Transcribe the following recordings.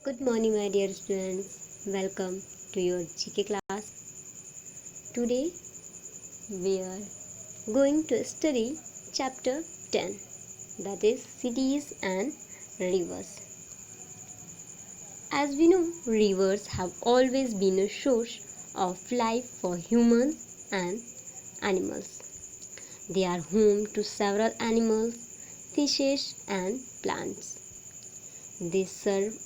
Good morning, my dear students. Welcome to your GK class. Today we are going to study chapter 10, that is cities and rivers. As we know, rivers have always been a source of life for humans and animals. They are home to several animals, fishes, and plants. They serve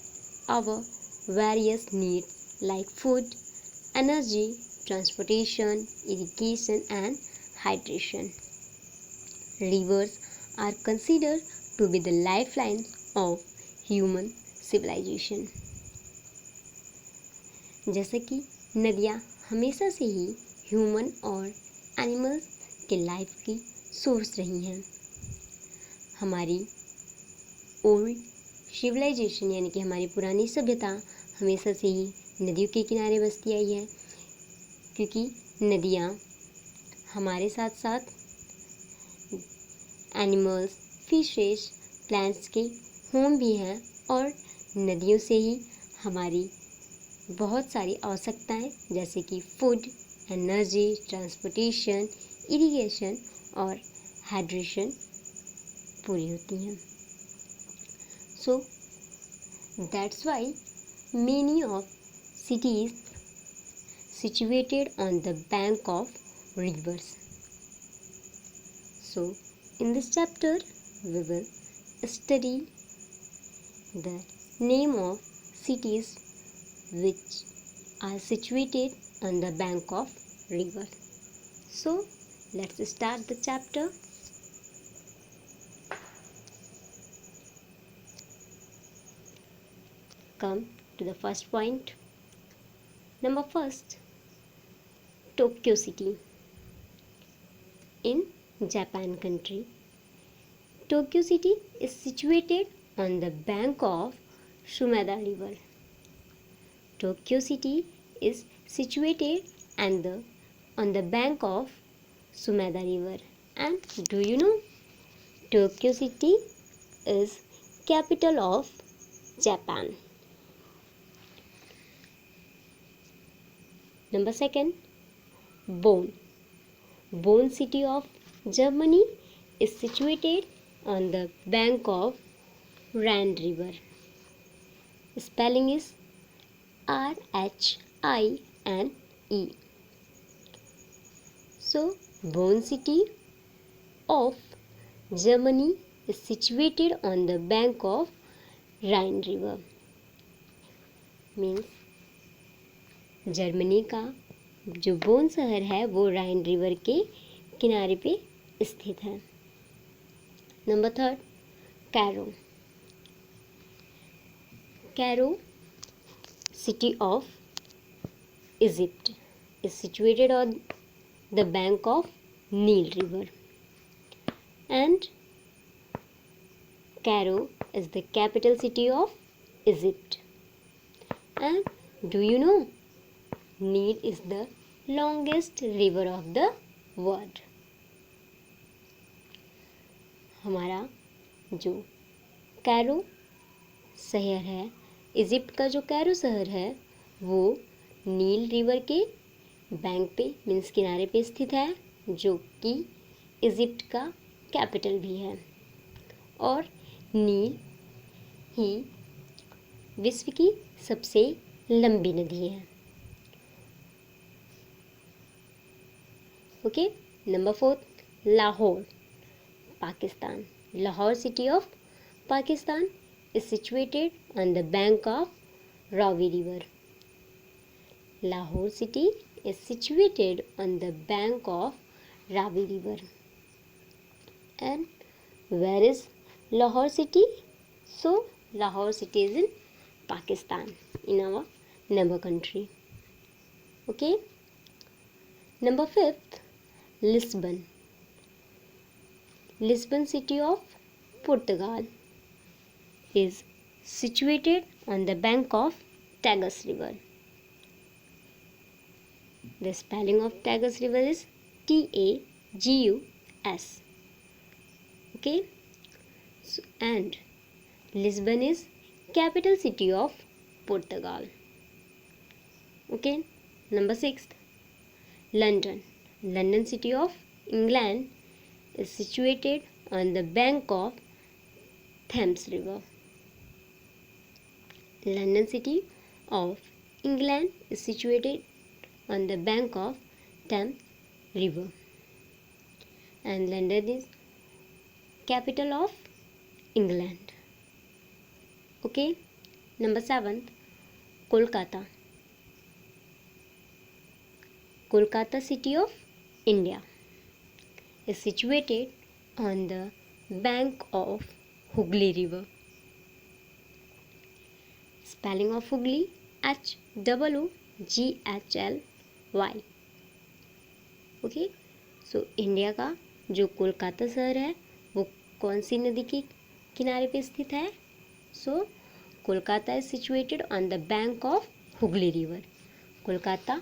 our various needs like food, energy, transportation, irrigation, and hydration. Rivers are considered to be the lifelines of human civilization. जैसे कि नदियाँ हमेशा से ही human और animals के life की source रही हैं। हमारी ओल्ड सिविलाइजेशन यानी कि हमारी पुरानी सभ्यता हमेशा से ही नदियों के किनारे बसती आई है, क्योंकि नदियाँ हमारे साथ साथ एनिमल्स, फिशेस, प्लांट्स के होम भी हैं और नदियों से ही हमारी बहुत सारी आवश्यकताएं जैसे कि फूड, एनर्जी, ट्रांसपोर्टेशन, इरिगेशन और हाइड्रेशन पूरी होती हैं. So that's why many of cities situated on the bank of rivers. So in this chapter we will study the name of cities which are situated on the bank of river. So let's start the chapter. Come to the first point. Number first, Tokyo City in Japan country. Tokyo City is situated on the bank of Sumeda River. Tokyo City is situated on the bank of Sumeda River. And do you know, Tokyo City is capital of Japan. Number second, Bonn. Bonn city of Germany is situated on the bank of Rhine River. Spelling is R-H-I-N-E. So, Bonn city of Germany is situated on the bank of Rhine River. Means Germany का जो bone शहर है वो राइन river के किनारे पे स्थित है. Number third, Cairo. Cairo city of Egypt is situated on the bank of Nile river and Cairo is the capital city of Egypt. And do you know, Nile is the longest river of the world. हमारा जो Cairo शहर है, Egypt का जो Cairo शहर है वो नील river के बैंक पे मीन्स किनारे पे स्थित है, जो कि इजिप्ट का कैपिटल भी है. और नील ही विश्व की सबसे लंबी नदी है. Okay, number fourth, Lahore, Pakistan. Lahore city of Pakistan is situated on the bank of Ravi River. Lahore city is situated on the bank of Ravi River. And where is Lahore city? So Lahore city is in Pakistan, in our neighbor country. Okay. Number fifth, Lisbon. Lisbon city of Portugal is situated on the bank of Tagus River. The spelling of Tagus River is T-A-G-U-S. Okay. And Lisbon is capital city of Portugal. Okay, number 6, London. London, city of England, is situated on the bank of Thames River. London, city of England, is situated on the bank of Thames River, and London is capital of England. Okay, number 7, Kolkata. Kolkata, city of India, is situated on the bank of Hooghly River. Spelling of Hooghly, HOOGHLY. Okay, so India का जो कोलकाता शहर है वो कौन सी नदी के किनारे पे स्थित है? सो Kolkata is situated on the bank of Hooghly river. Kolkata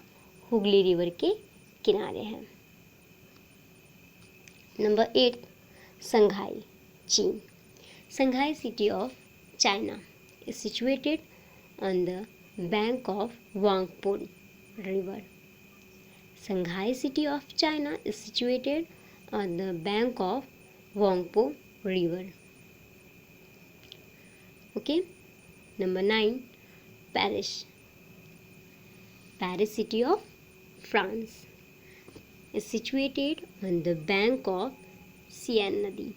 Hooghly river के किनारे है. नंबर 8, संघाई, चीन. संघाई, city of China, is situated on the bank of Wangpo River. Shanghai, city of China, is situated on the bank of Wangpo River. Okay, number 9, Paris. Paris, city of France, is situated on the bank of Seine Nadi,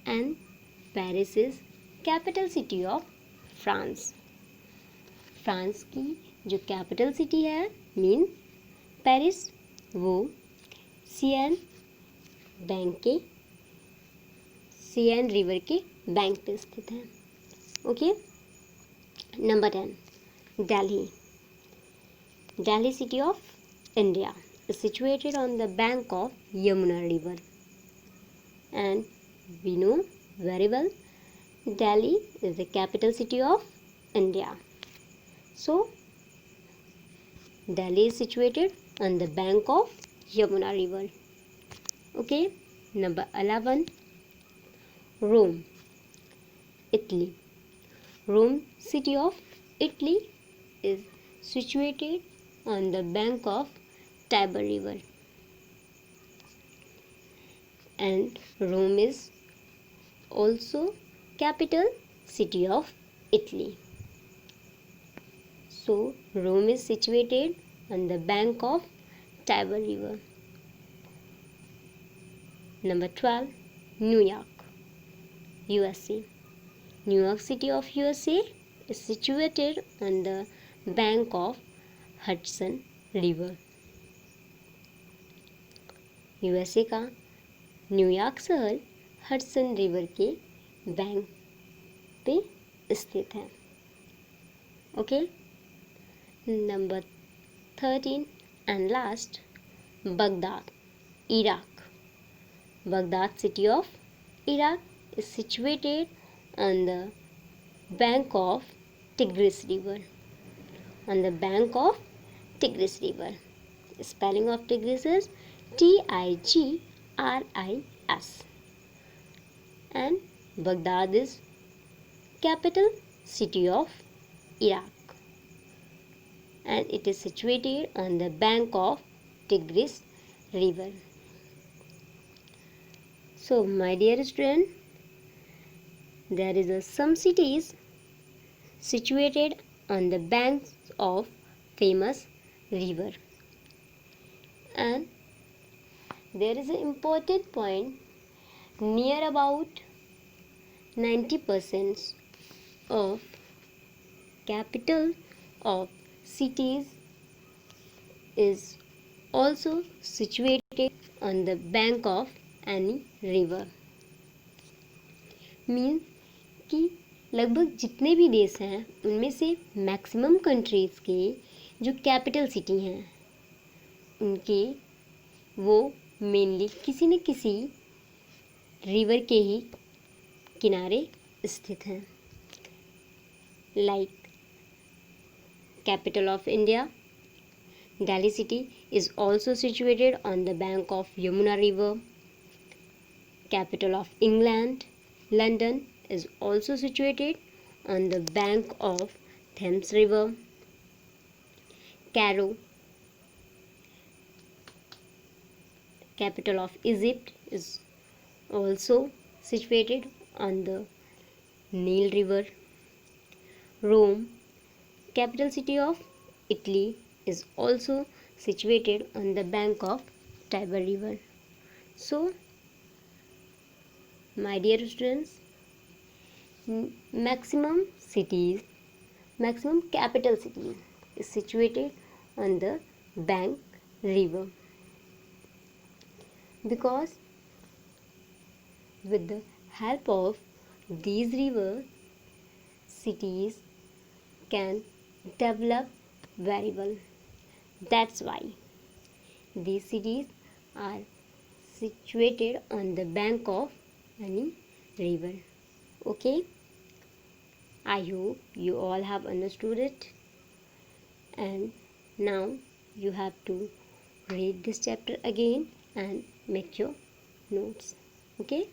and Paris is capital city of France. France की जो capital city है mean Paris, वो सियन river के bank पे स्थित है. Okay, number 10, Delhi. Delhi, city of India, is situated on the bank of Yamuna river, and we know very well Delhi is the capital city of India. So, Delhi is situated on the bank of Yamuna river. Okay, number 11, Rome, Italy. Rome, city of Italy, is situated on the bank of Tiber river, and Rome is also capital city of Italy. So, Rome is situated on the bank of Tiber river. Number 12, New York, USA. New York, city of USA, is situated on the bank of Hudson river. USA का New York शहर Hudson river के bank पे स्थित है. Okay, number 13 and last, Baghdad, Iraq. Baghdad, city of Iraq, is situated on the bank of Tigris river. On the bank of Tigris river. Spelling of Tigris is TIGRIS. And Baghdad is capital city of Iraq, and it is situated on the bank of Tigris river. So, my dear student, there is some cities situated on the banks of famous river, and there is an important point. Near about 90% of capital of cities is also situated on the bank of any river. Mean कि लगभग जितने भी देश हैं उनमें से maximum countries के जो कैपिटल सिटी हैं उनके वो मेनली किसी न किसी रिवर के ही किनारे स्थित हैं. Like capital of India, Delhi city is also situated on the bank of Yamuna river. Capital of England, London, is also situated on the bank of Thames River. Cairo, capital of Egypt, is also situated on the Nile River. Rome, capital city of Italy, is also situated on the bank of Tiber River. So, my dear students, maximum cities, maximum capital cities is situated on the bank river, because with the help of these rivers, cities can develop very well. That's why these cities are situated on the bank of any river. Okay, I hope you all have understood it, and now you have to read this chapter again and make your notes. Okay.